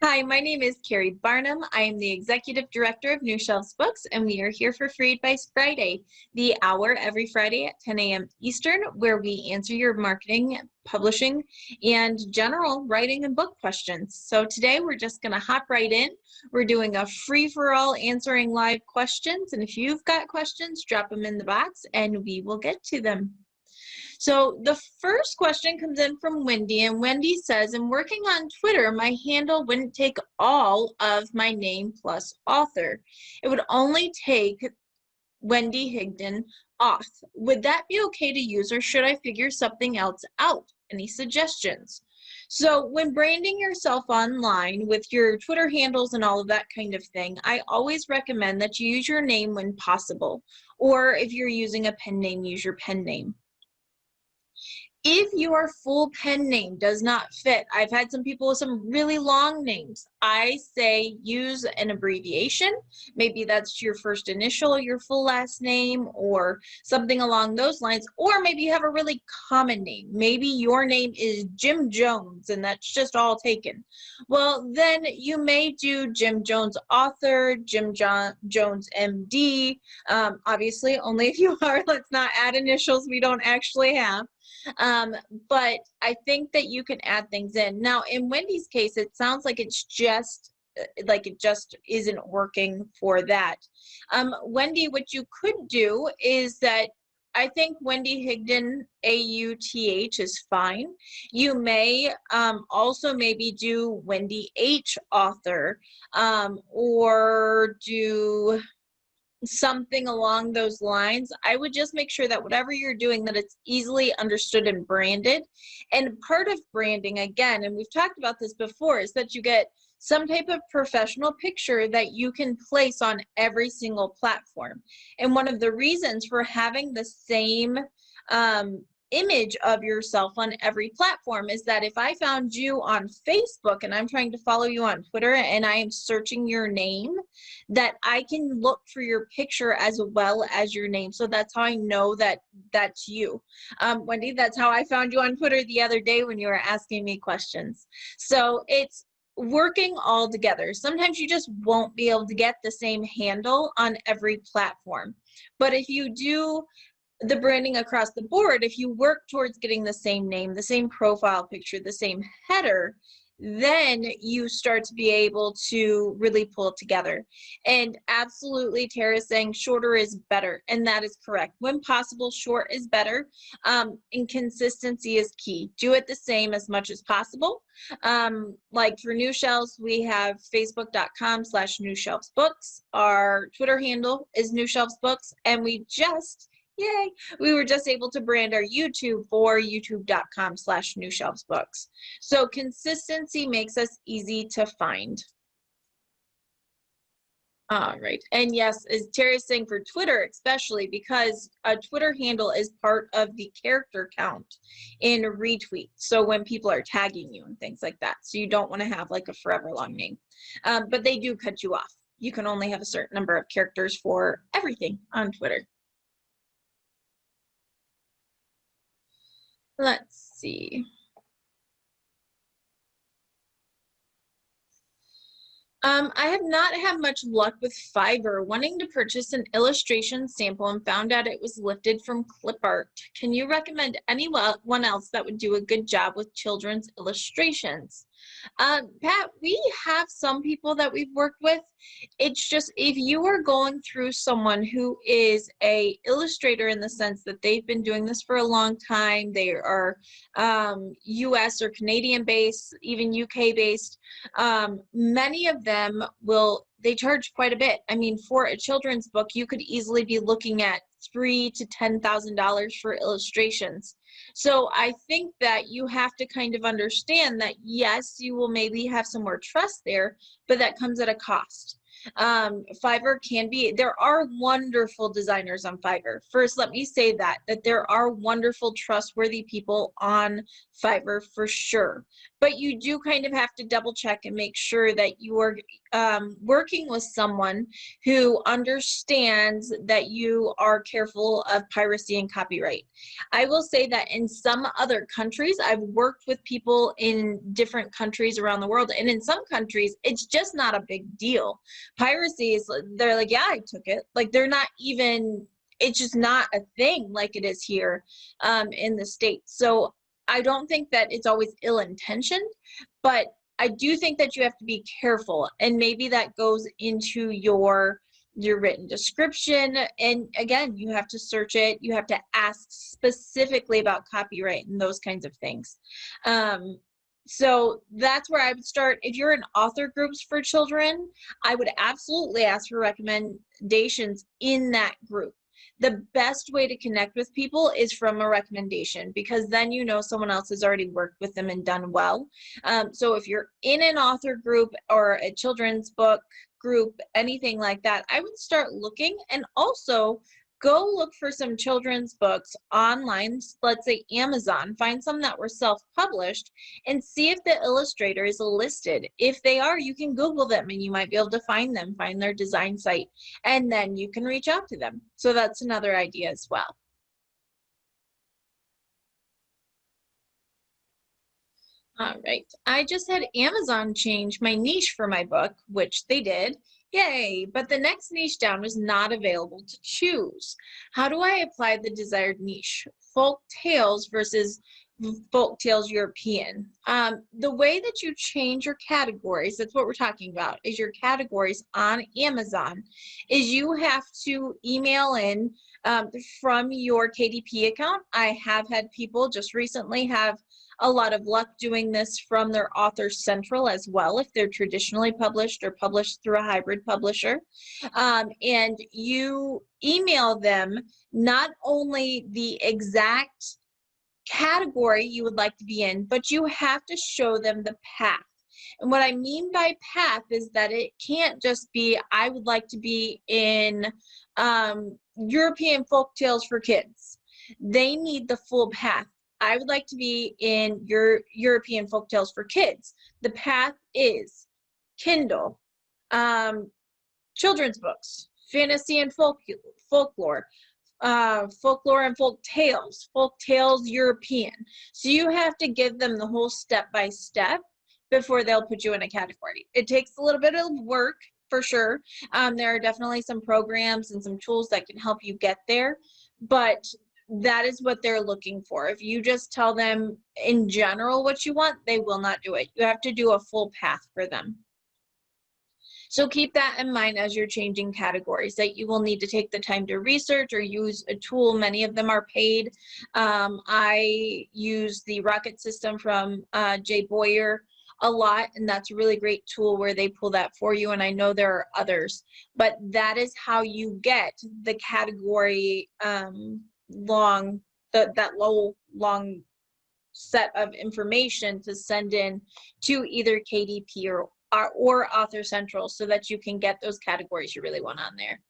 Hi, my name is Keri Barnum. I am the Executive Director of New Shelves Books, and we are here for Free Advice Friday, the hour every Friday at 10 a.m. Eastern, where we answer your marketing, publishing, and general writing and book questions. So today we're just going to hop right in. We're doing a free-for-all answering live questions, and if you've got questions, drop them in the box and we will get to them. So the first question comes in from Wendy, and Wendy says, I'm working on Twitter. My handle wouldn't take all of my name plus author. It would only take Wendy Higdon auth. Would that be okay to use, or should I figure something else out? Any suggestions? So when branding yourself online with your Twitter handles and all of that kind of thing, I always recommend that you use your name when possible, or if you're using a pen name, use your pen name. If your full pen name does not fit, I've had some people with some really long names. I say use an abbreviation. Maybe that's your first initial, your full last name, or something along those lines. Or maybe you have a really common name. Maybe your name is Jim Jones and that's just all taken. Well, then you may do Jim Jones author, Jim Jones MD. Obviously, only if you are. Let's not add initials we don't actually have. But I think that you can add things in. Now, in Wendy's case, it sounds like it's just like it just isn't working for that. Wendy, what you could do is that I think Wendy Higdon, AUTH, is fine. You may also maybe do Wendy H author, or do something along those lines. I would just make sure that whatever you're doing, that it's easily understood and branded. And part of branding, again, and we've talked about this before, is that you get some type of professional picture that you can place on every single platform. And one of the reasons for having the same image of yourself on every platform is that if I found you on Facebook and I'm trying to follow you on Twitter and I am searching your name, that I can look for your picture as well as your name. So that's how I know that that's you. Wendy, that's how I found you on Twitter the other day when you were asking me questions. So it's working all together. Sometimes you just won't be able to get the same handle on every platform. But if you do the branding across the board, if you work towards getting the same name, the same profile picture, the same header, then you start to be able to really pull it together. And absolutely, Tara is saying shorter is better, and that is correct. When possible, short is better, and consistency is key. Do it the same as much as possible. Like for New Shelves, we have facebook.com/New Shelves Books. Our Twitter handle is New Shelves Books, and yay, we were just able to brand our YouTube for youtube.com/New Shelves Books. So consistency makes us easy to find. All right, and yes, as Terry's saying, for Twitter especially, because a Twitter handle is part of the character count in retweet. So when people are tagging you and things like that, so you don't want to have like a forever long name, but they do cut you off. You can only have a certain number of characters for everything on Twitter. Let's see. I have not had much luck with Fiverr, wanting to purchase an illustration sample and found out it was lifted from clip art. Can you recommend anyone else that would do a good job with children's illustrations? Pat, we have some people that we've worked with. It's just if you are going through someone who is a illustrator in the sense that they've been doing this for a long time, they are US or Canadian based, even UK based, many of them they charge quite a bit. I mean, for a children's book, you could easily be looking at $3,000 to $10,000 for illustrations. So I think that you have to kind of understand that, yes, you will maybe have some more trust there, but that comes at a cost. Fiverr can be, there are wonderful designers on Fiverr. First, let me say that there are wonderful, trustworthy people on Fiverr for sure. But you do kind of have to double check and make sure that you are working with someone who understands that you are careful of piracy and copyright. I will say that in some other countries, I've worked with people in different countries around the world, and in some countries, it's just not a big deal. Piracy is, they're like, yeah, I took it. Like, they're not even, it's just not a thing like it is here in the States. So I don't think that it's always ill-intentioned, but I do think that you have to be careful, and maybe that goes into your written description. And again, you have to search it. You have to ask specifically about copyright and those kinds of things. So that's where I would start. If you're in author groups for children, I would absolutely ask for recommendations in that group. The best way to connect with people is from a recommendation, because then you know someone else has already worked with them and done well. So if you're in an author group or a children's book group, anything like that, I would start looking, and also go look for some children's books online, let's say Amazon, find some that were self-published and see if the illustrator is listed. If they are, you can Google them and you might be able to find them, find their design site, and then you can reach out to them. So that's another idea as well. All right, I just had Amazon change my niche for my book, which they did. Yay, but the next niche down was not available to choose. How do I apply the desired niche? Folk tales versus folk tales European. The way that you change your categories, that's what we're talking about, is your categories on Amazon, is you have to email in from your KDP account. I have had people just recently have a lot of luck doing this from their Author Central as well, if they're traditionally published or published through a hybrid publisher. And you email them not only the exact category you would like to be in, but you have to show them the path. And what I mean by path is that it can't just be, I would like to be in European folk tales for kids. They need the full path. I would like to be in your European folk tales for kids. The path is Kindle, children's books, fantasy and folklore, folklore and folk tales European. So you have to give them the whole step by step before they'll put you in a category. It takes a little bit of work for sure. There are definitely some programs and some tools that can help you get there, but that is what they're looking for. If you just tell them in general what you want, they will not do it. You have to do a full path for them. So keep that in mind as you're changing categories, that you will need to take the time to research or use a tool. Many of them are paid. I use the Rocket System from Jay Boyer a lot, and that's a really great tool where they pull that for you, and I know there are others, but that is how you get the category long set of information to send in to either KDP or Author Central, so that you can get those categories you really want on there.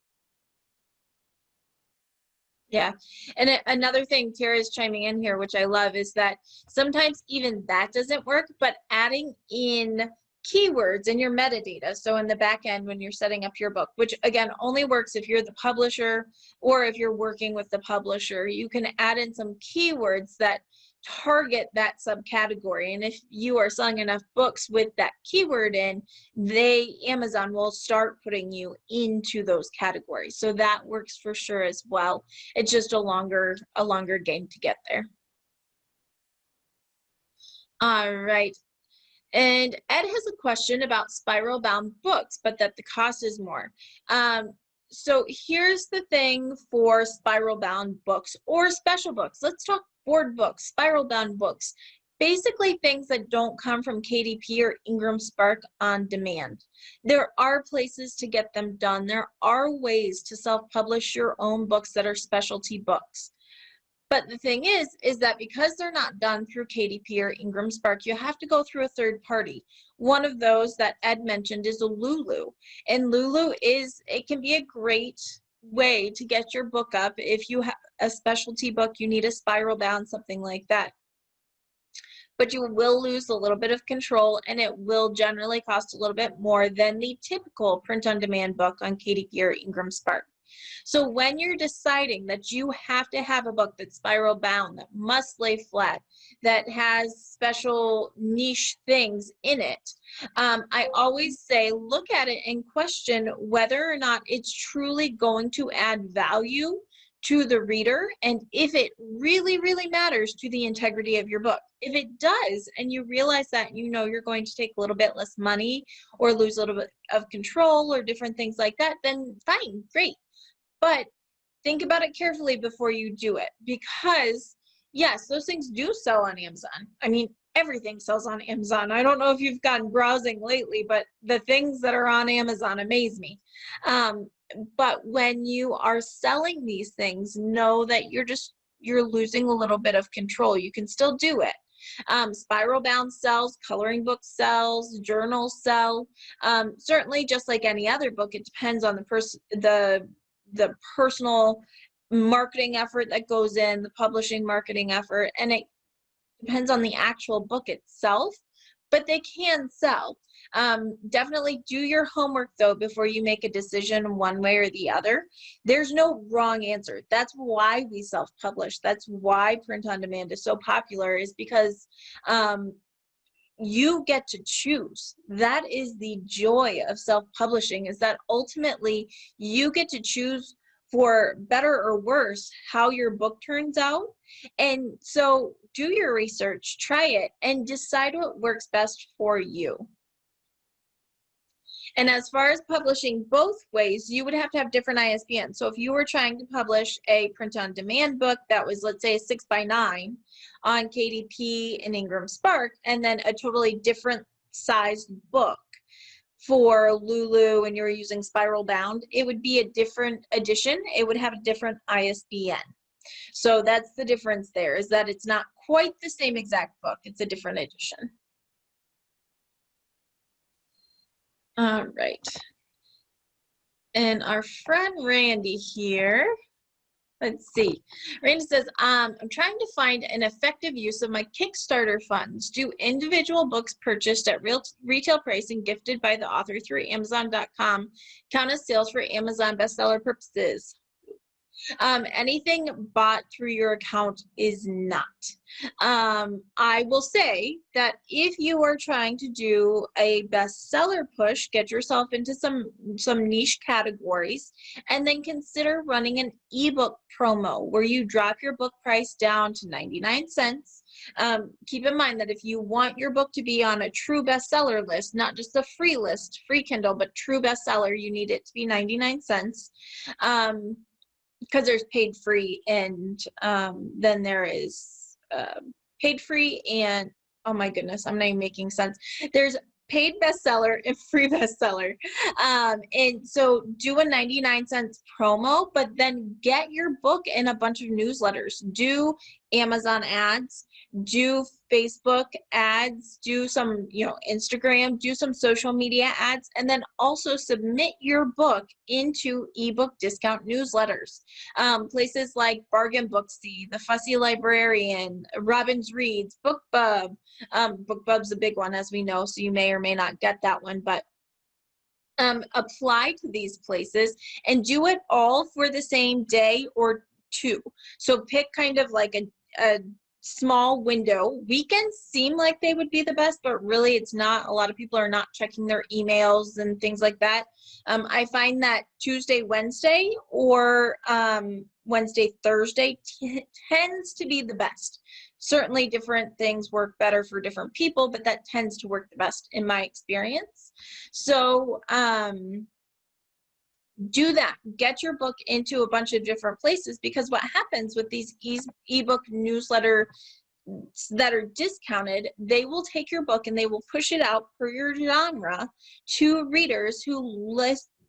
Yeah, and another thing Tara's chiming in here, which I love, is that sometimes even that doesn't work, but adding in keywords in your metadata. So in the back end, when you're setting up your book, which again only works if you're the publisher or if you're working with the publisher, you can add in some keywords that target that subcategory. And if you are selling enough books with that keyword in, Amazon will start putting you into those categories. So that works for sure as well. It's just a longer game to get there. All right. And Ed has a question about spiral bound books, but that the cost is more. So here's the thing for spiral bound books or special books. Let's talk board books, spiral bound books, basically things that don't come from KDP or Ingram Spark on demand. There are places to get them done. There are ways to self-publish your own books that are specialty books. But the thing is that because they're not done through KDP or Ingram Spark, you have to go through a third party. One of those that Ed mentioned is a Lulu. And Lulu it can be a great way to get your book up if you have a specialty book, you need a spiral bound, something like that. But you will lose a little bit of control, and it will generally cost a little bit more than the typical print-on-demand book on KDP or Ingram Spark. So when you're deciding that you have to have a book that's spiral bound, that must lay flat, that has special niche things in it, I always say look at it and question whether or not it's truly going to add value to the reader, and if it really, really matters to the integrity of your book. If it does, and you realize that you're going to take a little bit less money or lose a little bit of control or different things like that, then fine, great. But think about it carefully before you do it, because yes, those things do sell on Amazon. I mean, everything sells on Amazon. I don't know if you've gone browsing lately, but the things that are on Amazon amaze me. But when you are selling these things, know that you're losing a little bit of control. You can still do it. Spiral bound sells, coloring book sells, journals sell. Certainly, just like any other book, it depends on the personal marketing effort that goes in, the publishing marketing effort, and it depends on the actual book itself, but they can sell. Definitely do your homework though before you make a decision one way or the other. There's no wrong answer. That's why we self-publish. That's why print on demand is so popular, is because you get to choose. That is the joy of self-publishing, is that ultimately you get to choose, for better or worse, how your book turns out. And so do your research, try it, and decide what works best for you. And as far as publishing both ways, you would have to have different ISBNs. So if you were trying to publish a print-on-demand book that was, let's say, a 6x9 on KDP and Ingram Spark, and then a totally different sized book for Lulu and you're using spiral bound, it would be a different edition. It would have a different ISBN. So that's the difference there, is that it's not quite the same exact book. It's a different edition. All right. And our friend Randy here, let's see. Randy says, I'm trying to find an effective use of my Kickstarter funds. Do individual books purchased at retail price and gifted by the author through Amazon.com count as sales for Amazon bestseller purposes? Anything bought through your account is not. I will say that if you are trying to do a bestseller push, get yourself into some niche categories, and then consider running an ebook promo where you drop your book price down to 99 cents. Keep in mind that if you want your book to be on a true bestseller list, not just a free list, free Kindle, but true bestseller, you need it to be 99 cents. Because there's paid free, and then there is paid free, and oh my goodness, I'm not even making sense. There's paid bestseller and free bestseller. And so do a 99 cents promo, but then get your book in a bunch of newsletters. Do Amazon ads, do Facebook ads, do some, Instagram, do some social media ads, and then also submit your book into ebook discount newsletters. Places like Bargain Booksy, The Fussy Librarian, Robbins Reads, BookBub. BookBub's a big one, as we know, so you may or may not get that one, but apply to these places and do it all for the same day or two. So pick kind of like a small window. Weekends seem like they would be the best, but really it's not. A lot of people are not checking their emails and things like that. I find that Tuesday, Wednesday, or Wednesday, Thursday tends to be the best. Certainly different things work better for different people, but that tends to work the best in my experience. So do that. Get your book into a bunch of different places, because what happens with these ebook newsletter that are discounted, they will take your book and they will push it out per your genre to readers who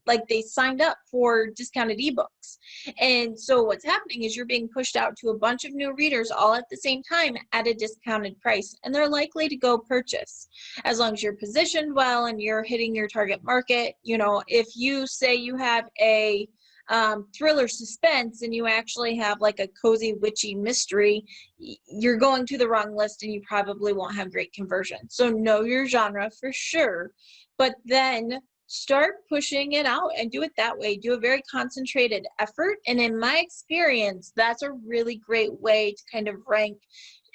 like they signed up for discounted ebooks. And so what's happening is you're being pushed out to a bunch of new readers all at the same time at a discounted price, and they're likely to go purchase as long as you're positioned well and you're hitting your target market. You know, if you say you have a thriller suspense and you actually have like a cozy witchy mystery, you're going to the wrong list and you probably won't have great conversion. So know your genre for sure, but then start pushing it out and do it that way. Do a very concentrated effort. And in my experience, that's a really great way to kind of rank.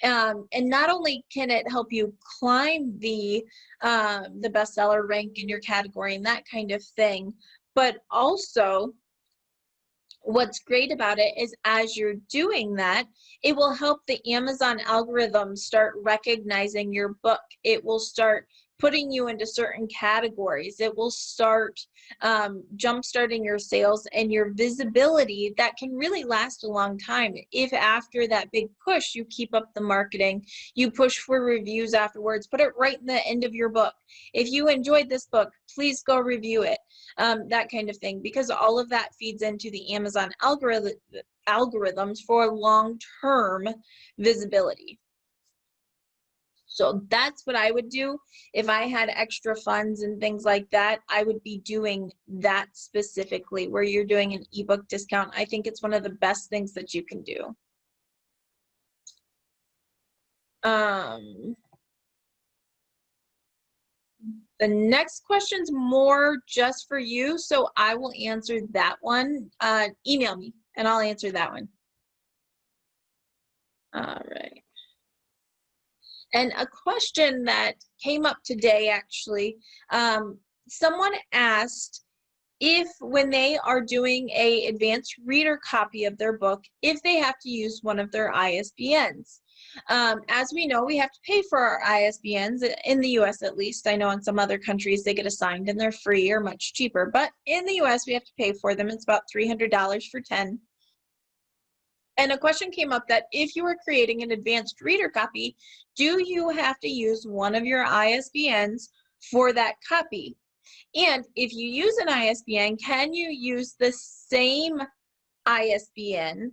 And not only can it help you climb the bestseller rank in your category and that kind of thing, but also what's great about it is as you're doing that, it will help the Amazon algorithm start recognizing your book. It will start putting you into certain categories. It will start jump-starting your sales and your visibility that can really last a long time. If after that big push, you keep up the marketing, you push for reviews afterwards, put it right in the end of your book. If you enjoyed this book, please go review it, that kind of thing, because all of that feeds into the Amazon algorithms for long-term visibility. So that's what I would do. If I had extra funds and things like that, I would be doing that specifically, where you're doing an ebook discount. I think it's one of the best things that you can do. The next question's more just for you, so I will answer that one. Email me and I'll answer that one. All right. And a question that came up today, actually, someone asked if when they are doing a advanced reader copy of their book, if they have to use one of their ISBNs. As we know, we have to pay for our ISBNs, in the US at least. I know in some other countries they get assigned and they're free or much cheaper, but in the US we have to pay for them. It's about $300 for 10. And a question came up that if you were creating an advanced reader copy, do you have to use one of your ISBNs for that copy? And if you use an ISBN, can you use the same ISBN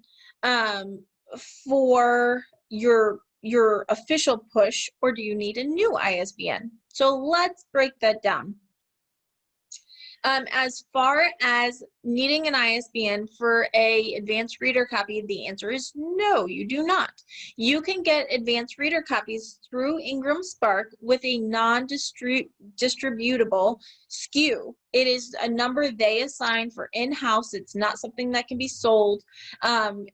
for your official push, or do you need a new ISBN? So let's break that down. As far as needing an ISBN for a advanced reader copy, the answer is no, you do not. You can get advanced reader copies through Ingram Spark with a non-distributable SKU. It is a number they assign for in-house. It's not something that can be sold. And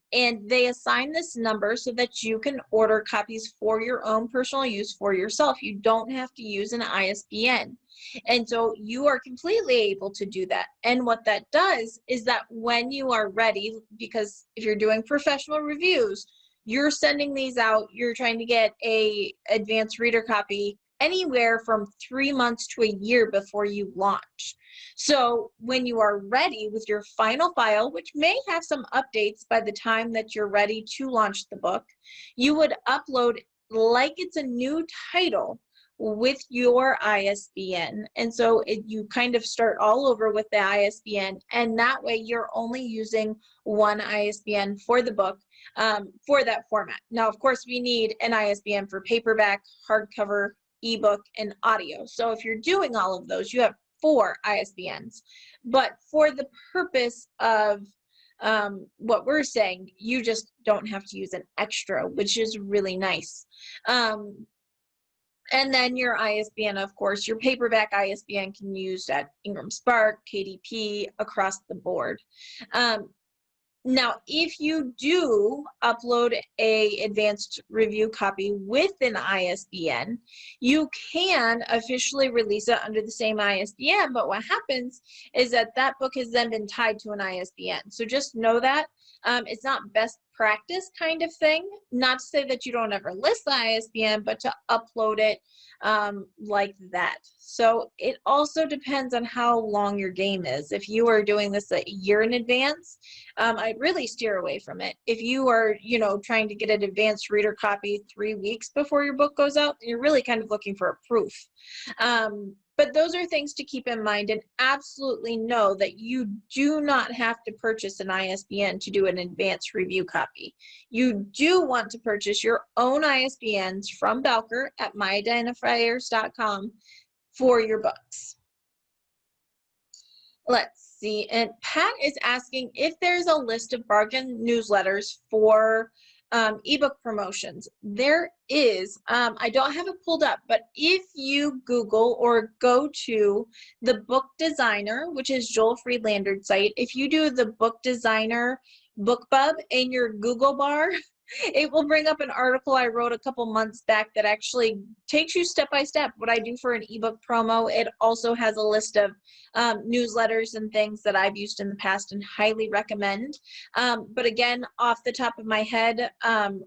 they assign this number so that you can order copies for your own personal use for yourself. You don't have to use an ISBN. And so you are completely able to do that. And what that does is that when you are ready, because if you're doing professional reviews, you're sending these out, you're trying to get a advanced reader copy anywhere from 3 months to a year before you launch. So when you are ready with your final file, which may have some updates by the time that you're ready to launch the book, you would upload like it's a new title with your ISBN. And so you kind of start all over with the ISBN, and that way you're only using one ISBN for the book, for that format. Now, of course, we need an ISBN for paperback, hardcover, ebook, and audio. So if you're doing all of those, you have 4 ISBNs. But for the purpose of what we're saying, you just don't have to use an extra, which is really nice. And then your ISBN, of course, your paperback ISBN can be used at Ingram Spark, KDP, across the board. Now, if you do upload a advanced review copy with an ISBN, you can officially release it under the same ISBN, but what happens is that that book has then been tied to an ISBN. So just know that. It's not best practice kind of thing. Not to say that you don't ever list the ISBN, but to upload it like that. So it also depends on how long your game is. If you are doing this a year in advance, I'd really steer away from it. If you are, trying to get an advanced reader copy 3 weeks before your book goes out, you're really kind of looking for a proof. But those are things to keep in mind, and absolutely know that you do not have to purchase an ISBN to do an advanced review copy. You do want to purchase your own ISBNs from Belker at myidentifiers.com for your books. Let's see, and Pat is asking if there's a list of bargain newsletters for ebook promotions. There is. I don't have it pulled up, but if you Google or go to the Book Designer, which is Joel Friedlander's site, if you do the Book Designer BookBub in your Google bar, it will bring up an article I wrote a couple months back that actually takes you step by step what I do for an ebook promo. It also has a list of newsletters and things that I've used in the past and highly recommend. But again, off the top of my head,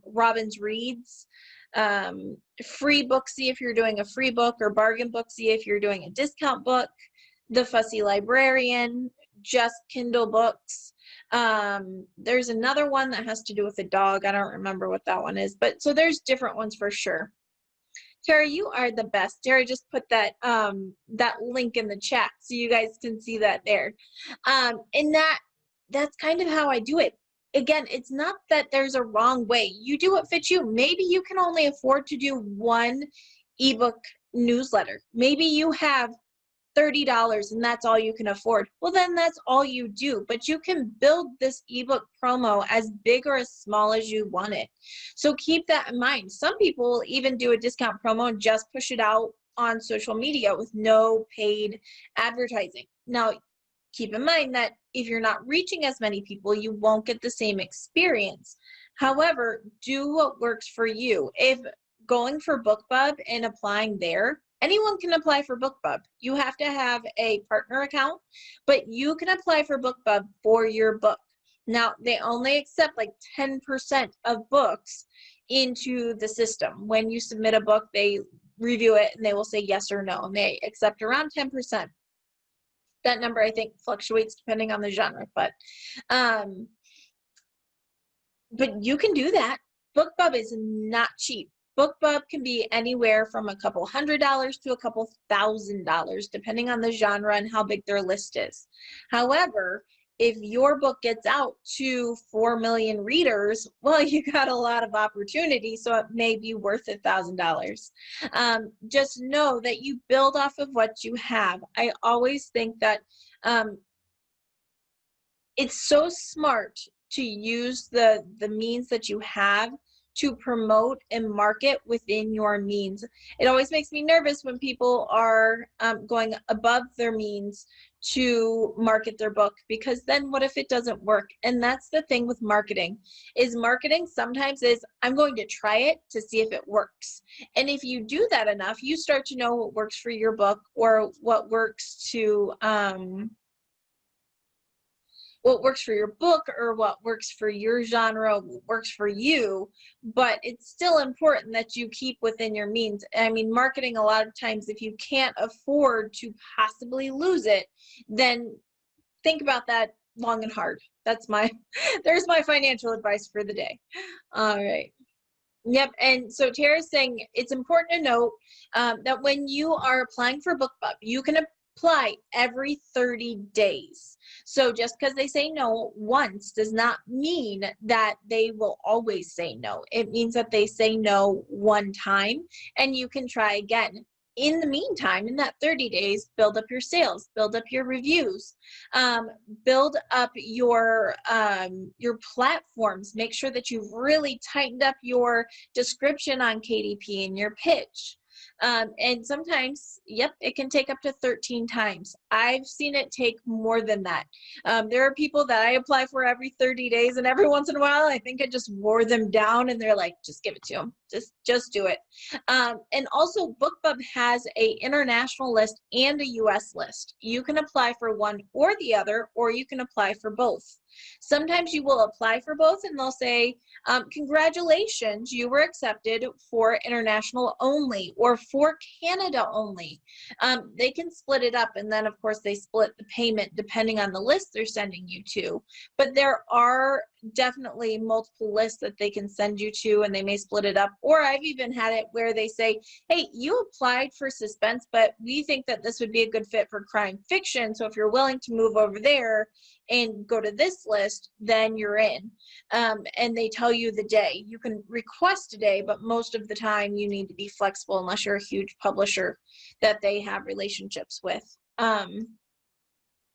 Robbins Reads, Free Booksy if you're doing a free book, or Bargain Booksy if you're doing a discount book, The Fussy Librarian, Just Kindle Books. There's another one that has to do with a dog. I don't remember what that one is, but so there's different ones for sure. Tara, you are the best. Tara just put that that link in the chat so you guys can see that there. And that's kind of how I do it. Again, it's not that there's a wrong way. You do what fits you. Maybe you can only afford to do one ebook newsletter. Maybe you have $30 and that's all you can afford. Well, then that's all you do, but you can build this ebook promo as big or as small as you want it. So keep that in mind. Some people will even do a discount promo and just push it out on social media with no paid advertising. Now, keep in mind that if you're not reaching as many people, you won't get the same experience. However, do what works for you. If going for BookBub and applying there, anyone can apply for BookBub. You have to have a partner account, but you can apply for BookBub for your book. Now, they only accept like 10% of books into the system. When you submit a book, they review it and they will say yes or no, and they accept around 10%. That number, I think, fluctuates depending on the genre, but you can do that. BookBub is not cheap. BookBub can be anywhere from a couple $100 to a couple $1,000, depending on the genre and how big their list is. However, if your book gets out to 4 million readers, well, you got a lot of opportunity, so it may be worth $1,000. Just know that you build off of what you have. I always think that it's so smart to use the means that you have to promote and market within your means. It always makes me nervous when people are going above their means to market their book, because then what if it doesn't work? And that's the thing with marketing, is marketing sometimes is, I'm going to try it to see if it works. And if you do that enough, you start to know what works for your book, or what works to what works for your book, or what works for your genre, what works for you. But it's still important that you keep within your means. I mean, marketing, a lot of times, if you can't afford to possibly lose it, then think about that long and hard. That's there's my financial advice for the day. All right. Yep, and so Tara's saying it's important to note that when you are applying for BookBub, you can apply every 30 days. So just because they say no once does not mean that they will always say no. It means that they say no one time and you can try again. In the meantime, in that 30 days, build up your sales, build up your reviews, build up your platforms. Make sure that you've really tightened up your description on KDP and your pitch. And sometimes, yep, it can take up to 13 times. I've seen it take more than that. There are people that I apply for every 30 days, and every once in a while, I think it just wore them down, and they're like, just give it to them. Just do it. And also, BookBub has an international list and a US list. You can apply for one or the other, or you can apply for both. Sometimes you will apply for both and they'll say, congratulations, you were accepted for international only or for Canada only. They can split it up, and then of course they split the payment depending on the list they're sending you to. But there are definitely multiple lists that they can send you to, and they may split it up. Or I've even had it where they say, hey, you applied for suspense, but we think that this would be a good fit for crime fiction. So if you're willing to move over there and go to this list, then you're in. And they tell you the day. You can request a day, but most of the time you need to be flexible unless you're a huge publisher that they have relationships with.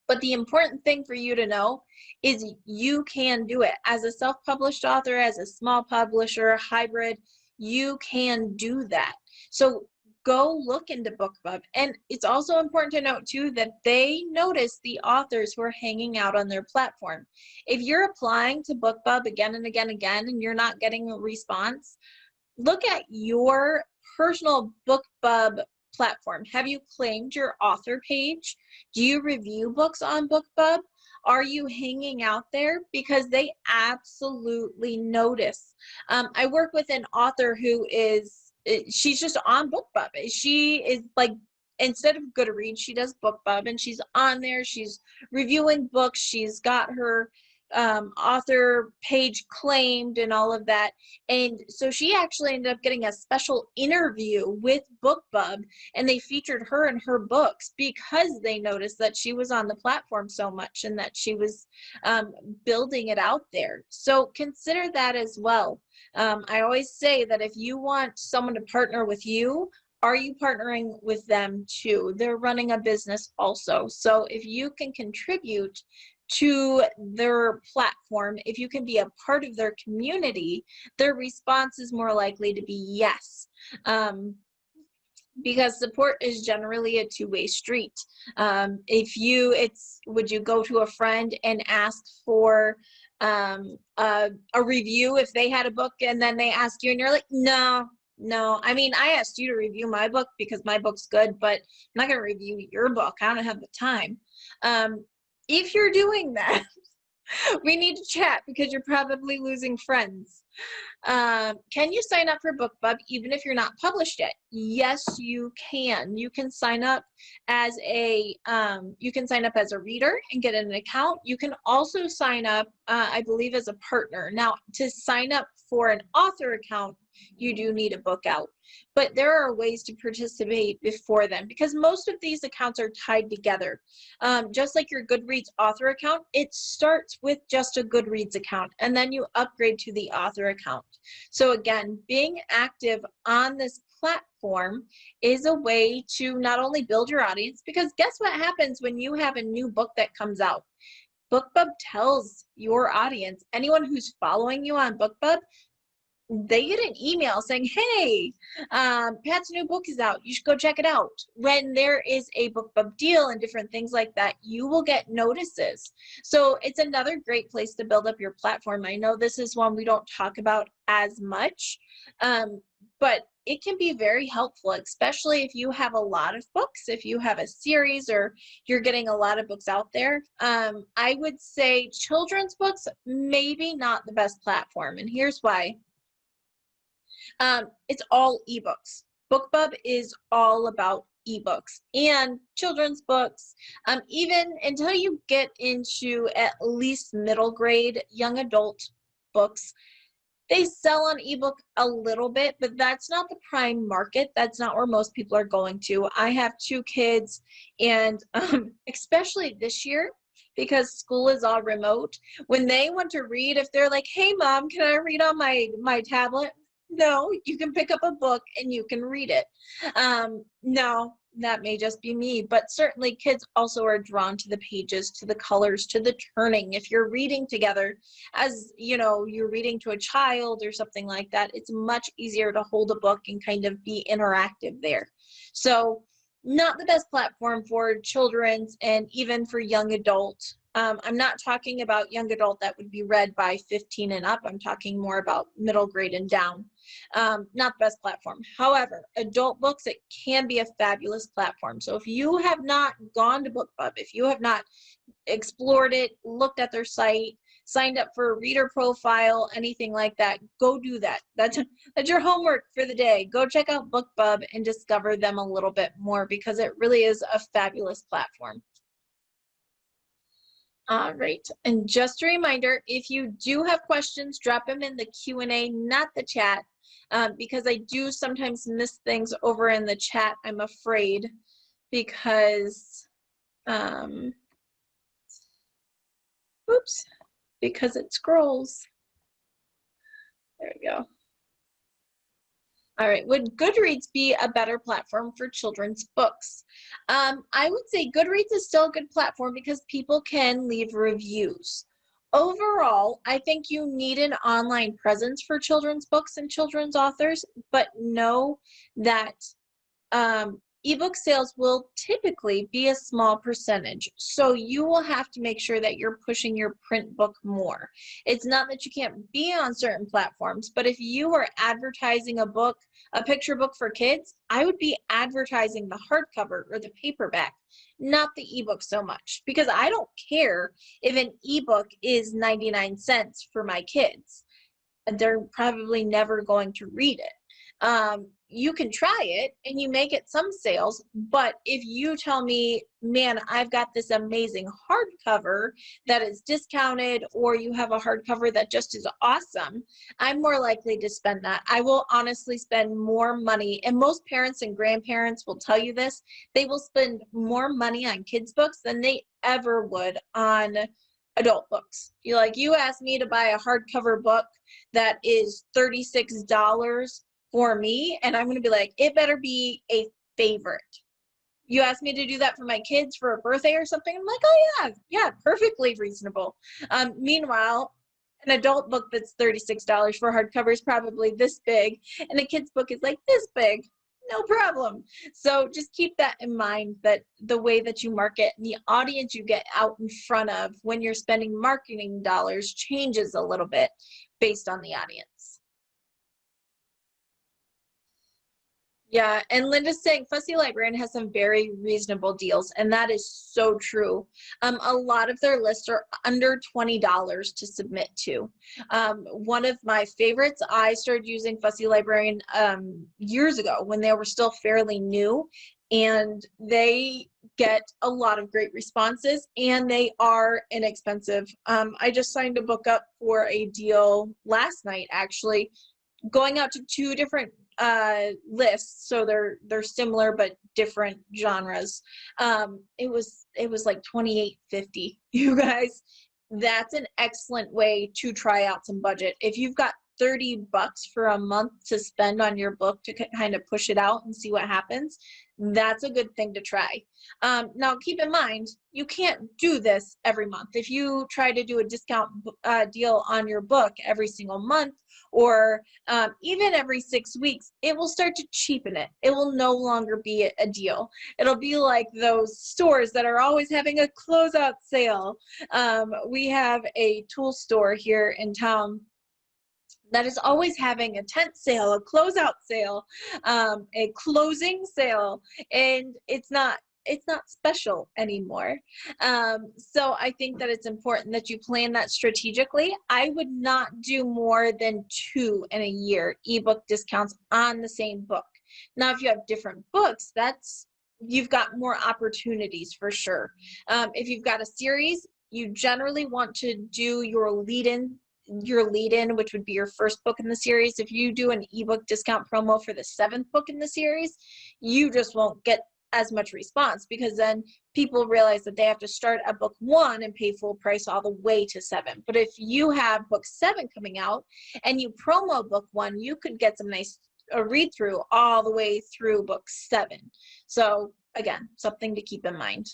But the important thing for you to know is you can do it. As a self-published author, as a small publisher, hybrid, you can do that. So go look into BookBub. And it's also important to note too that they notice the authors who are hanging out on their platform. If you're applying to BookBub again and again and again and you're not getting a response, look at your personal BookBub platform. Have you claimed your author page? Do you review books on BookBub? Are you hanging out there? Because they absolutely notice. I work with an author who she's just on BookBub. She is like, instead of Goodreads, she does BookBub, and she's on there. She's reviewing books. She's got her author page claimed and all of that. And so she actually ended up getting a special interview with BookBub, and they featured her in her books because they noticed that she was on the platform so much and that she was building it out there. So consider that as well. I always say that if you want someone to partner with you, are you partnering with them too? They're running a business also. So if you can contribute to their platform, if you can be a part of their community, their response is more likely to be yes. Because support is generally a two-way street. Would you go to a friend and ask for a review if they had a book and then they ask you and you're like, no, I mean, I asked you to review my book because my book's good, but I'm not going to review your book. I don't have the time. If you're doing that, we need to chat because you're probably losing friends. Can you sign up for BookBub even if you're not published yet? Yes, you can. You can sign up as a reader and get an account. You can also sign up, I believe, as a partner. Now, to sign up for an author account, you do need a book out. But there are ways to participate before then, because most of these accounts are tied together. Just like your Goodreads author account, it starts with just a Goodreads account, and then you upgrade to the author account. So again, being active on this platform is a way to not only build your audience, because guess what happens when you have a new book that comes out? BookBub tells your audience, anyone who's following you on BookBub, they get an email saying, hey, Pat's new book is out. You should go check it out. When there is a BookBub deal and different things like that, you will get notices. So it's another great place to build up your platform. I know this is one we don't talk about as much, but it can be very helpful, especially if you have a lot of books, if you have a series or you're getting a lot of books out there. I would say children's books, maybe not the best platform. And here's why. It's all ebooks. BookBub is all about ebooks and children's books. Even until you get into at least middle grade young adult books, they sell on ebook a little bit, but that's not the prime market. That's not where most people are going to. I have 2 kids, and especially this year, because school is all remote, when they want to read, if they're like, hey mom, can I read on my tablet? No, you can pick up a book and you can read it. No, that may just be me, but certainly kids also are drawn to the pages, to the colors, to the turning. If you're reading together, as you know, you're reading to a child or something like that, it's much easier to hold a book and kind of be interactive there. So not the best platform for children's and even for young adult. I'm not talking about young adult that would be read by 15 and up. I'm talking more about middle grade and down. Not the best platform. However, adult books, it can be a fabulous platform. So if you have not gone to BookBub, if you have not explored it, looked at their site, signed up for a reader profile, anything like that, go do that. That's your homework for the day. Go check out BookBub and discover them a little bit more, because it really is a fabulous platform. All right. And just a reminder, if you do have questions, drop them in the Q&A, not the chat, because I do sometimes miss things over in the chat, I'm afraid, because, oops, because it scrolls. There we go. All right, would Goodreads be a better platform for children's books? I would say Goodreads is still a good platform because people can leave reviews. Overall, I think you need an online presence for children's books and children's authors, but know that ebook sales will typically be a small percentage. So you will have to make sure that you're pushing your print book more. It's not that you can't be on certain platforms, but if you are advertising a book, a picture book for kids, I would be advertising the hardcover or the paperback, not the ebook so much, because I don't care if an ebook is 99 cents for my kids. They're probably never going to read it. You can try it and you may get some sales, but if you tell me, man, I've got this amazing hardcover that is discounted, or you have a hardcover that just is awesome, I'm more likely to spend that. I will honestly spend more money, and most parents and grandparents will tell you this, they will spend more money on kids' books than they ever would on adult books. You asked me to buy a hardcover book that is $36 for me, and I'm going to be like, it better be a favorite. You asked me to do that for my kids for a birthday or something, I'm like, oh yeah, perfectly reasonable. Meanwhile, an adult book that's $36 for hardcover is probably this big, and a kid's book is like this big. No problem. So just keep that in mind, that the way that you market and the audience you get out in front of when you're spending marketing dollars changes a little bit based on the audience. Yeah, and Linda's saying Fussy Librarian has some very reasonable deals, and that is so true. A lot of their lists are under $20 to submit to. One of my favorites, I started using Fussy Librarian years ago when they were still fairly new, and they get a lot of great responses, and they are inexpensive. I just signed a book up for a deal last night, actually, going out to 2 different lists, so they're similar but different genres. It was like $28.50. You guys, that's an excellent way to try out some budget. If you've got $30 for a month to spend on your book to kind of push it out and see what happens, that's a good thing to try. Now keep in mind, you can't do this every month. If you try to do a discount deal on your book every single month, or even every 6 weeks, it will start to cheapen it. It will no longer be a deal. It'll be like those stores that are always having a closeout sale. We have a tool store here in town that is always having a tent sale, a closeout sale, a closing sale, and it's not special anymore. So I think that it's important that you plan that strategically. I would not do more than 2 in a year ebook discounts on the same book. Now, if you have different books, you've got more opportunities for sure. If you've got a series, you generally want to do your lead-in, which would be your first book in the series. If you do an ebook discount promo for the 7th book in the series, you just won't get as much response, because then people realize that they have to start at book 1 and pay full price all the way to 7. But if you have book 7 coming out and you promo book 1, you could get some nice read through all the way through book 7. So again, something to keep in mind.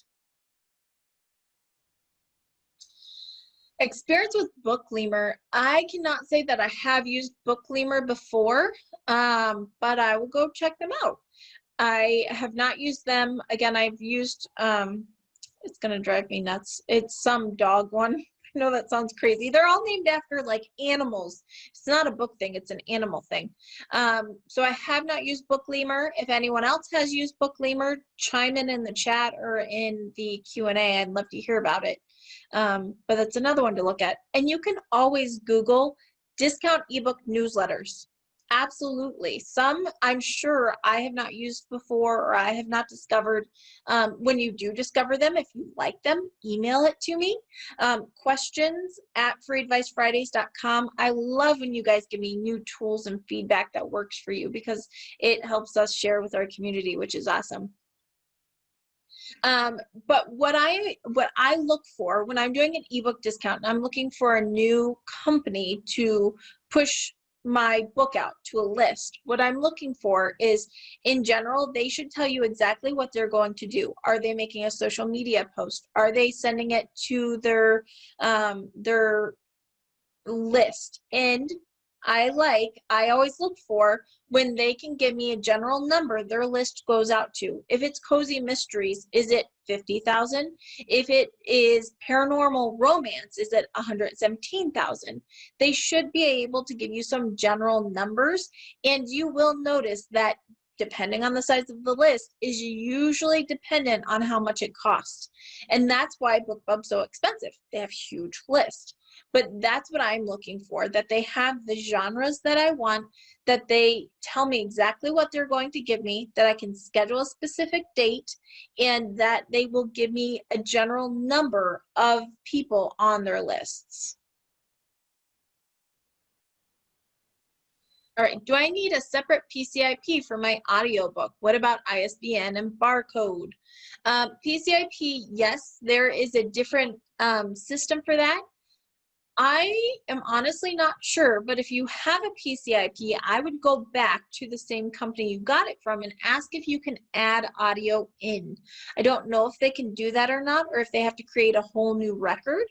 Experience with Bookleamer. I cannot say that I have used Bookleamer before, but I will go check them out. I have not used them. Again, I've used, it's going to drive me nuts. It's some dog one. I know that sounds crazy. They're all named after like animals. It's not a book thing, it's an animal thing. So I have not used Bookleamer. If anyone else has used Bookleamer, chime in the chat or in the Q&A. I'd love to hear about it. But that's another one to look at. And you can always Google discount ebook newsletters. Absolutely. Some I'm sure I have not used before or I have not discovered. When you do discover them, if you like them, email it to me. Questions at freeadvicefridays.com. I love when you guys give me new tools and feedback that works for you because it helps us share with our community, which is awesome. But what I look for when I'm doing an ebook discount, and I'm looking for a new company to push my book out to a list, what I'm looking for is, in general, they should tell you exactly what they're going to do. Are they making a social media post? Are they sending it to their list? And I always look for when they can give me a general number their list goes out to. If it's cozy mysteries, is it 50,000? If it is paranormal romance, is it 117,000? They should be able to give you some general numbers, and you will notice that depending on the size of the list is usually dependent on how much it costs. And that's why BookBub's so expensive. They have huge lists. But that's what I'm looking for, that they have the genres that I want, that they tell me exactly what they're going to give me, that I can schedule a specific date, and that they will give me a general number of people on their lists. All right, do I need a separate PCIP for my audiobook? What about ISBN and barcode? PCIP, yes, there is a different system for that. I am honestly not sure, but if you have a PCIP, I would go back to the same company you got it from and ask if you can add audio in. I don't know if they can do that or not, or if they have to create a whole new record.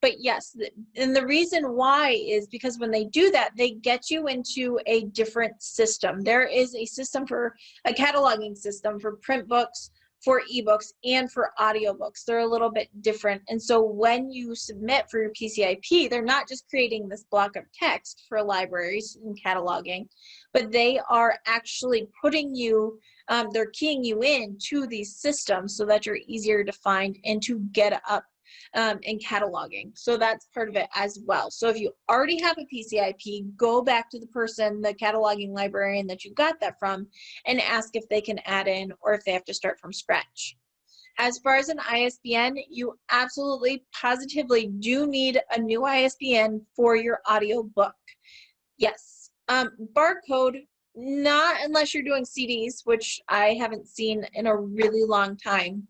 But yes, and the reason why is because when they do that, they get you into a different system. There is a system for a cataloging system for print books, for ebooks, and for audiobooks. They're a little bit different. And so when you submit for your PCIP, they're not just creating this block of text for libraries and cataloging, but they are actually putting you, they're keying you in to these systems so that you're easier to find and to get up in cataloging. So that's part of it as well. So if you already have a PCIP, go back to the person, the cataloging librarian that you got that from, and ask if they can add in or if they have to start from scratch. As far as an ISBN, you absolutely positively do need a new ISBN for your audiobook. Yes. Barcode, not unless you're doing CDs, which I haven't seen in a really long time.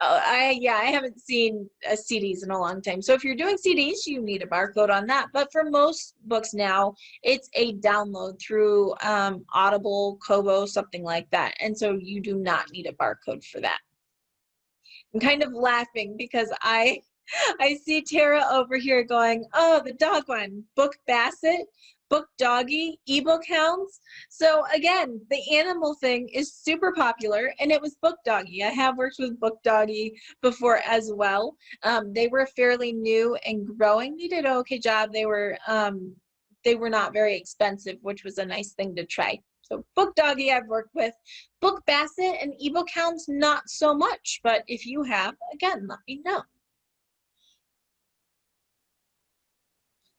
I haven't seen CDs in a long time. So if you're doing CDs, you need a barcode on that. But for most books now, it's a download through Audible, Kobo, something like that. And so you do not need a barcode for that. I'm kind of laughing because I see Tara over here going, oh, the dog one, Book Basset, Book Doggy, ebook hounds. So again, the animal thing is super popular, and it was Book Doggy. I have worked with Book Doggy before as well. They were fairly new and growing. They did an okay job. They were not very expensive, which was a nice thing to try. So Book Doggy I've worked with. Book Basset and ebook hounds, not so much. But if you have, again, let me know.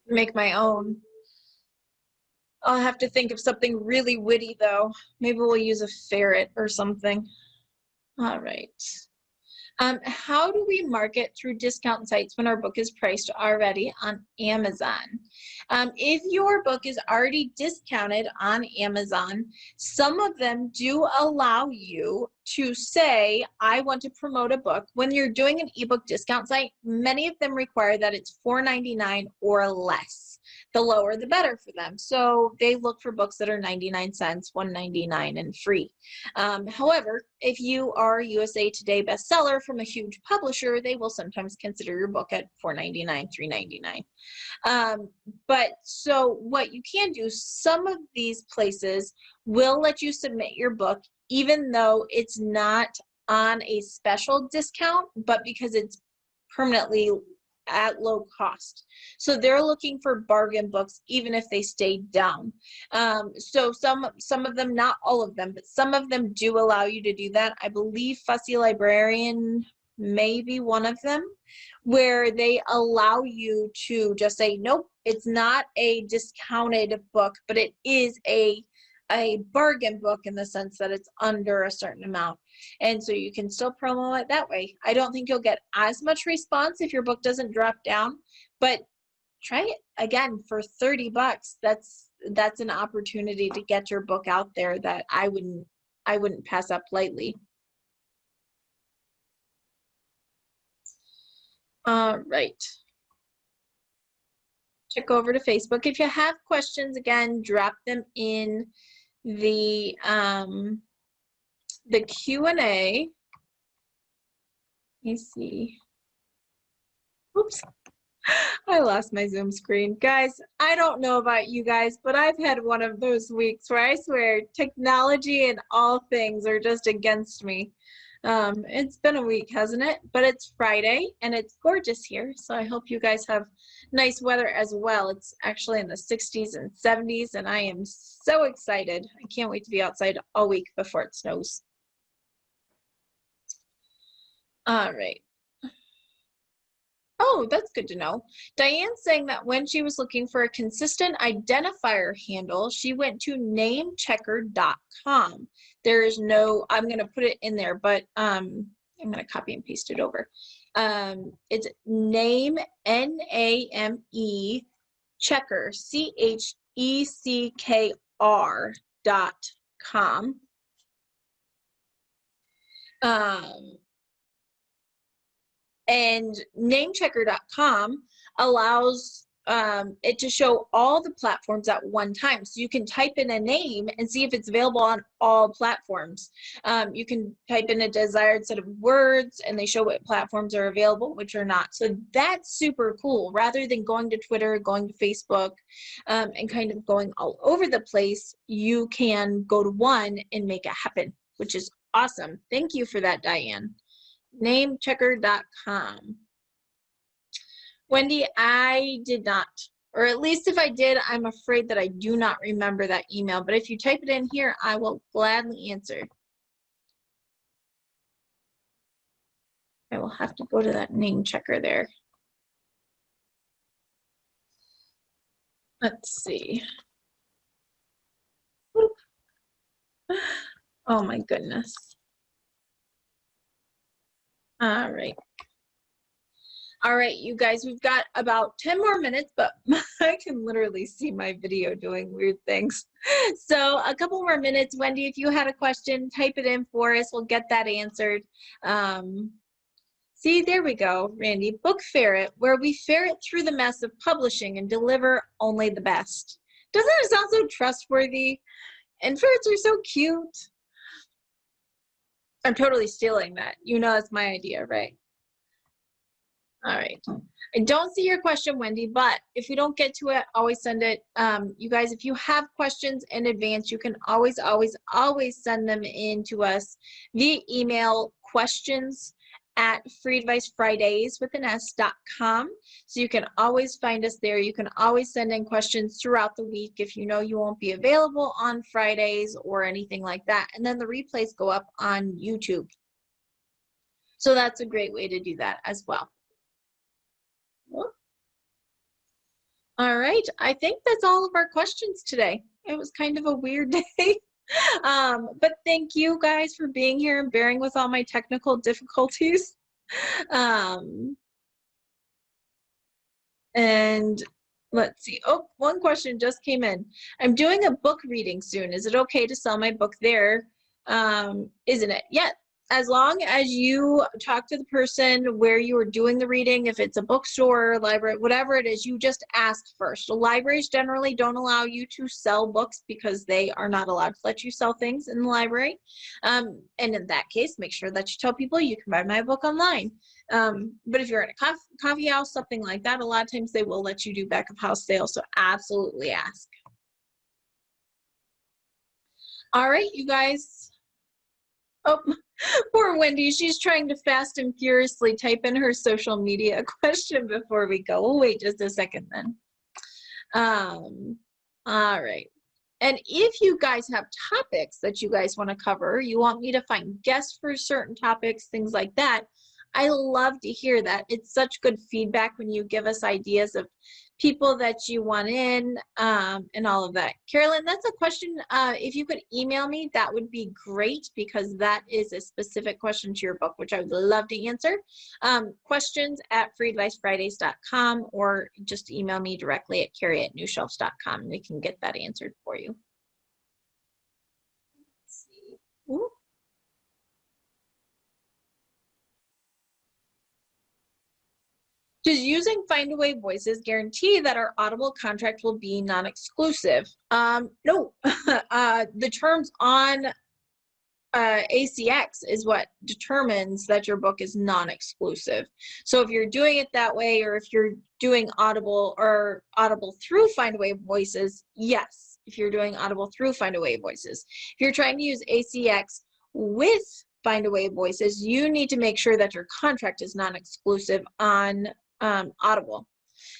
Make my own. I'll have to think of something really witty though. Maybe we'll use a ferret or something. All right. How do we market through discount sites when our book is priced already on Amazon? If your book is already discounted on Amazon, some of them do allow you to say, I want to promote a book. When you're doing an ebook discount site, many of them require that it's $4.99 or less. The lower, the better for them. So they look for books that are 99 cents, $1.99, and free. However, if you are a USA Today bestseller from a huge publisher, they will sometimes consider your book at $4.99, $3.99. But so what you can do, some of these places will let you submit your book even though it's not on a special discount, but because it's permanently at low cost. So they're looking for bargain books even if they stay down. So some of them, not all of them, but some of them do allow you to do that. I believe Fussy Librarian may be one of them, where they allow you to just say, nope, It's not a discounted book, but it is a bargain book in the sense that it's under a certain amount. And so you can still promo it that way. I don't think you'll get as much response if your book doesn't drop down, but try it again for 30 bucks. That's an opportunity to get your book out there that I wouldn't pass up lightly. All right. Check over to Facebook. If you have questions, again, drop them in the Q&A. Let me see. Oops. I lost my Zoom screen. Guys, I don't know about you guys, but I've had one of those weeks where I swear technology and all things are just against me. It's been a week, hasn't it? But it's Friday and it's gorgeous here. So I hope you guys have nice weather as well. It's actually in the 60s and 70s and I am so excited. I can't wait to be outside all week before it snows. All right. Oh, that's good to know. Diane's saying that when she was looking for a consistent identifier handle, she went to namechecker.com. There's no, I'm going to put it in there, but I'm going to copy and paste it over. It's name, N-A-M-E, checker, CHECKR.com. And namechecker.com allows it to show all the platforms at one time. So you can type in a name and see if it's available on all platforms. You can type in a desired set of words and they show what platforms are available, which are not. So that's super cool. Rather than going to Twitter, going to Facebook, and kind of going all over the place, you can go to one and make it happen, which is awesome. Thank you for that, Diane. Namechecker.com. Wendy, I did not, or at least if I did, I'm afraid that I do not remember that email, but if you type it in here, I will gladly answer. I will have to go to that name checker there. Let's see. Oh my goodness. All right. All right, you guys, we've got about 10 more minutes, but I can literally see my video doing weird things. So a couple more minutes. Wendy, if you had a question, type it in for us. We'll get that answered. See, there we go, Randy. Book Ferret, where we ferret through the mess of publishing and deliver only the best. Doesn't it sound so trustworthy? And ferrets are so cute. I'm totally stealing that. You know that's my idea, right? All right. I don't see your question, Wendy, but if we don't get to it, always send it. You guys, if you have questions in advance, you can always send them in to us via email, questions@freeadvicefridays.com. So you can always find us there. You can always send in questions throughout the week if you know you won't be available on Fridays or anything like that. And then the replays go up on YouTube. So that's a great way to do that as well. All right, I think that's all of our questions today. It was kind of a weird day. But thank you guys for being here and bearing with all my technical difficulties. And let's see. Oh, one question just came in. I'm doing a book reading soon. Is it okay to sell my book there? Isn't it? Yeah. As long as you talk to the person where you are doing the reading, if it's a bookstore, library, whatever it is, you just ask first. The libraries generally don't allow you to sell books because they are not allowed to let you sell things in the library. And in that case, make sure that you tell people you can buy my book online. But if you're at a coffee house, something like that, a lot of times they will let you do back of house sales. So absolutely ask. All right, you guys. Oh, poor Wendy. She's trying to fast and furiously type in her social media question before we go. We'll wait just a second then. All right. And if you guys have topics that you guys want to cover, you want me to find guests for certain topics, things like that, I love to hear that. It's such good feedback when you give us ideas of people that you want in, and all of that. Carolyn, that's a question. If you could email me, that would be great, because that is a specific question to your book, which I would love to answer. Questions@freedbyfridays.com, or just email me directly at Keri@newshelves.com, and we can get that answered for you. Let's see. Ooh. Does using Findaway Voices guarantee that our Audible contract will be non-exclusive? No. The terms on ACX is what determines that your book is non-exclusive. So if you're doing it that way, or if you're doing Audible or Audible through Findaway Voices, yes. If you're doing Audible through Findaway Voices. If you're trying to use ACX with Findaway Voices, you need to make sure that your contract is non-exclusive on Audible.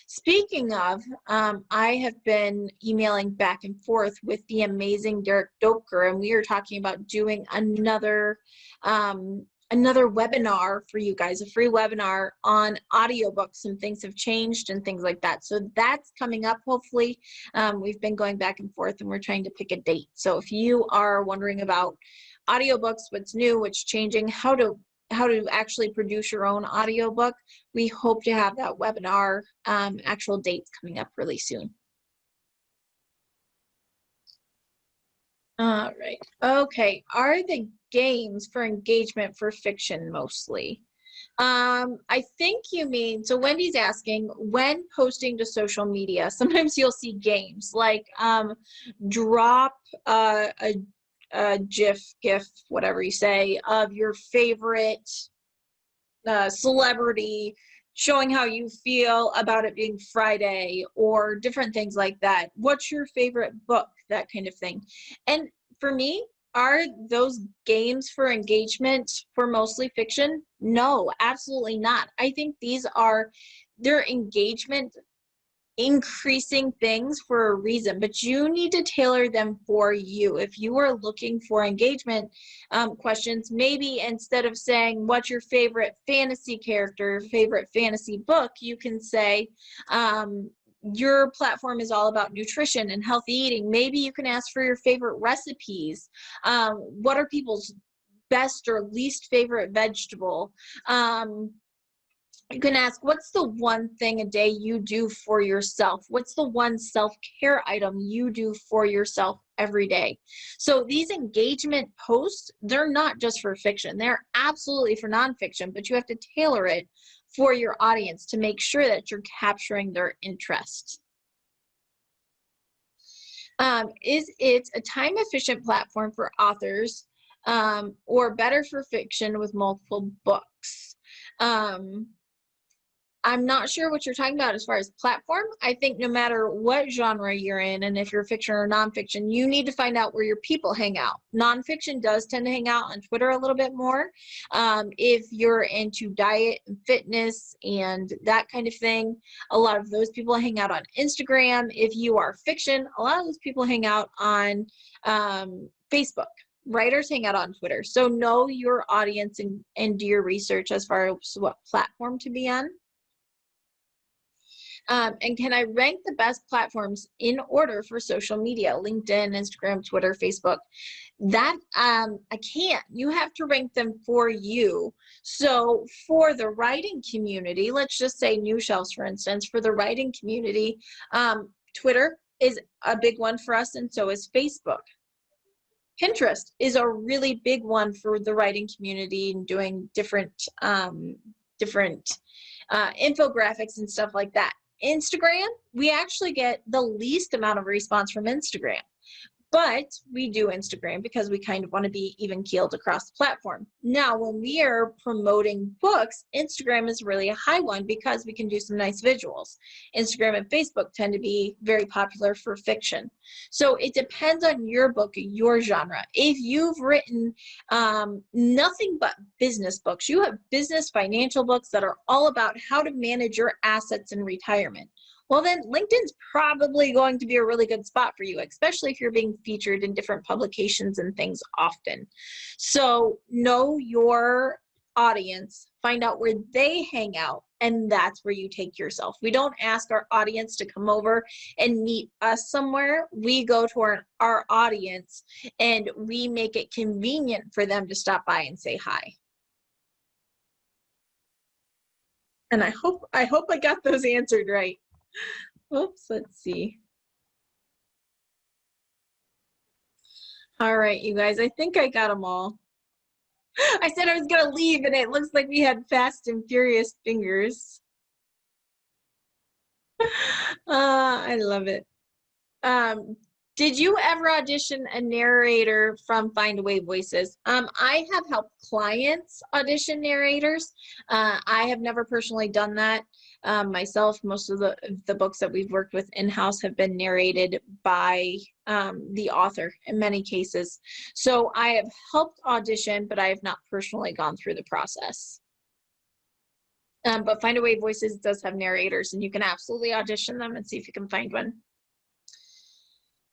Speaking of, I have been emailing back and forth with the amazing Derek Doepker, and we are talking about doing another webinar for you guys, a free webinar on audiobooks, and things have changed and things like that. So that's coming up, hopefully. We've been going back and forth, and we're trying to pick a date. So if you are wondering about audiobooks, what's new, what's changing, how to actually produce your own audiobook, we hope to have that webinar actual dates coming up really soon. All right. Okay. Are the games for engagement for fiction mostly? I think you mean, so Wendy's asking, when posting to social media, sometimes you'll see games like drop a GIF, whatever you say, of your favorite celebrity, showing how you feel about it being Friday, or different things like that. What's your favorite book? That kind of thing. And for me, are those games for engagement for mostly fiction? No, absolutely not. I think they're engagement increasing things for a reason, but you need to tailor them for you. If you are looking for engagement questions, maybe instead of saying what's your favorite fantasy character, favorite fantasy book, you can say your platform is all about nutrition and healthy eating. Maybe you can ask for your favorite recipes. What are people's best or least favorite vegetable? You can ask, what's the one thing a day you do for yourself? What's the one self-care item you do for yourself every day? So these engagement posts, they're not just for fiction. They're absolutely for nonfiction, but you have to tailor it for your audience to make sure that you're capturing their interest. Is it a time-efficient platform for authors, or better for fiction with multiple books? I'm not sure what you're talking about as far as platform. I think no matter what genre you're in, and if you're fiction or nonfiction, you need to find out where your people hang out. Nonfiction does tend to hang out on Twitter a little bit more. If you're into diet and fitness and that kind of thing, a lot of those people hang out on Instagram. If you are fiction, a lot of those people hang out on Facebook. Writers hang out on Twitter. So know your audience and do your research as far as what platform to be on. And can I rank the best platforms in order for social media? LinkedIn, Instagram, Twitter, Facebook. That I can't. You have to rank them for you. So for the writing community, let's just say New Shelves, for instance, for the writing community, Twitter is a big one for us, and so is Facebook. Pinterest is a really big one for the writing community and doing different infographics and stuff like that. Instagram, we actually get the least amount of response from Instagram, but we do Instagram because we kind of want to be even keeled across the platform. Now, when we are promoting books, Instagram is really a high one because we can do some nice visuals. Instagram and Facebook tend to be very popular for fiction. So it depends on your book, your genre. If you've written nothing but business books, you have business financial books that are all about how to manage your assets in retirement, well, then LinkedIn's probably going to be a really good spot for you, especially if you're being featured in different publications and things often. So know your audience, find out where they hang out, and that's where you take yourself. We don't ask our audience to come over and meet us somewhere. We go to our audience and we make it convenient for them to stop by and say hi. And I hope I got those answered right. Oops, let's see. All right, you guys, I think I got them all. I said I was gonna leave and it looks like we had fast and furious fingers. I love it. Did you ever audition a narrator from Findaway Voices? I have helped clients audition narrators. I have never personally done that myself. Most of the books that we've worked with in-house have been narrated by the author in many cases. So I have helped audition, but I have not personally gone through the process. But Findaway Voices does have narrators, and you can absolutely audition them and see if you can find one.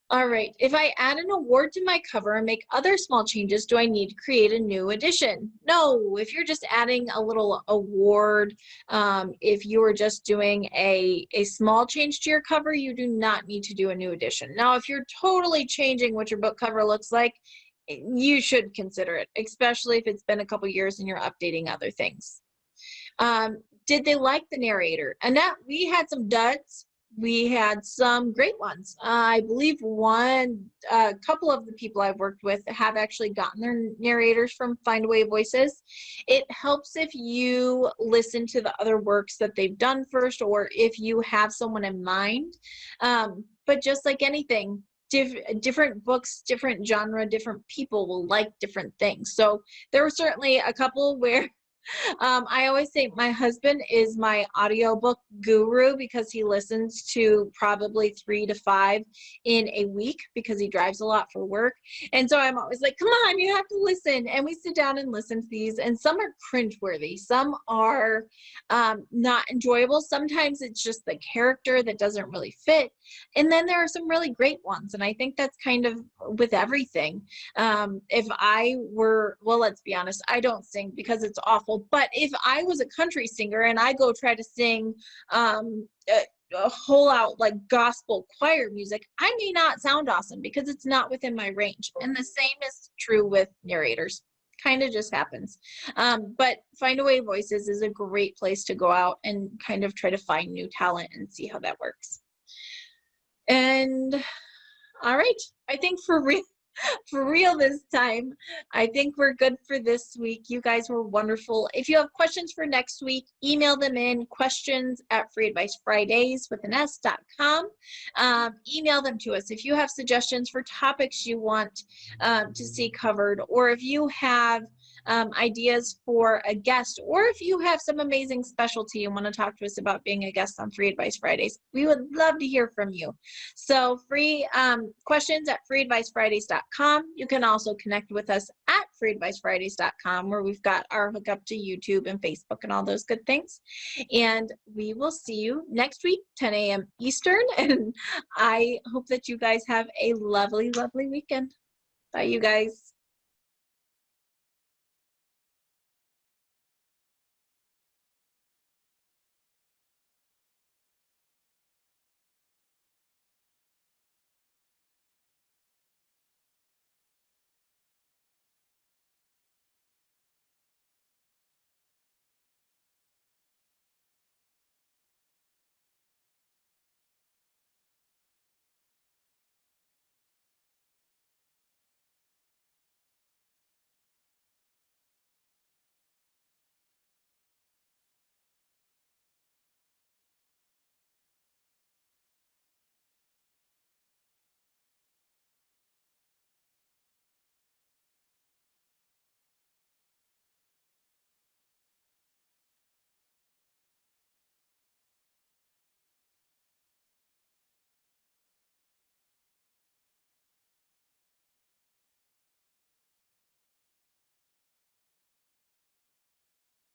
All right, if I add an award to my cover and make other small changes, do I need to create a new edition? No, if you're just adding a little award, if you are just doing a small change to your cover, you do not need to do a new edition. Now, if you're totally changing what your book cover looks like, you should consider it, especially if it's been a couple years and you're updating other things. Did they like the narrator? Annette, we had some duds. We had some great ones. I believe a couple of the people I've worked with have actually gotten their narrators from Findaway Voices. It helps if you listen to the other works that they've done first, or if you have someone in mind. But just like anything, different books, different genre, different people will like different things. So there were certainly a couple where I always say my husband is my audiobook guru because he listens to probably 3 to 5 in a week because he drives a lot for work. And so I'm always like, come on, you have to listen. And we sit down and listen to these, and some are cringeworthy. Some are not enjoyable. Sometimes it's just the character that doesn't really fit. And then there are some really great ones. And I think that's kind of with everything. If I were, well, let's be honest, I don't sing because it's awful. But if I was a country singer and I go try to sing a whole out like gospel choir music, I may not sound awesome because it's not within my range. And the same is true with narrators. Kind of just happens. But Findaway Voices is a great place to go out and kind of try to find new talent and see how that works. And all right, I think for real this time, I think we're good for this week. You guys were wonderful. If you have questions for next week, email them in, questions@freeadvicefridays.com. Email them to us. If you have suggestions for topics you want to see covered, or if you have ideas for a guest, or if you have some amazing specialty and want to talk to us about being a guest on Free Advice Fridays, we would love to hear from you. So questions@freeadvicefridays.com. You can also connect with us at freeadvicefridays.com, where we've got our hookup to YouTube and Facebook and all those good things. And we will see you next week, 10 a.m. Eastern. And I hope that you guys have a lovely, lovely weekend. Bye, you guys.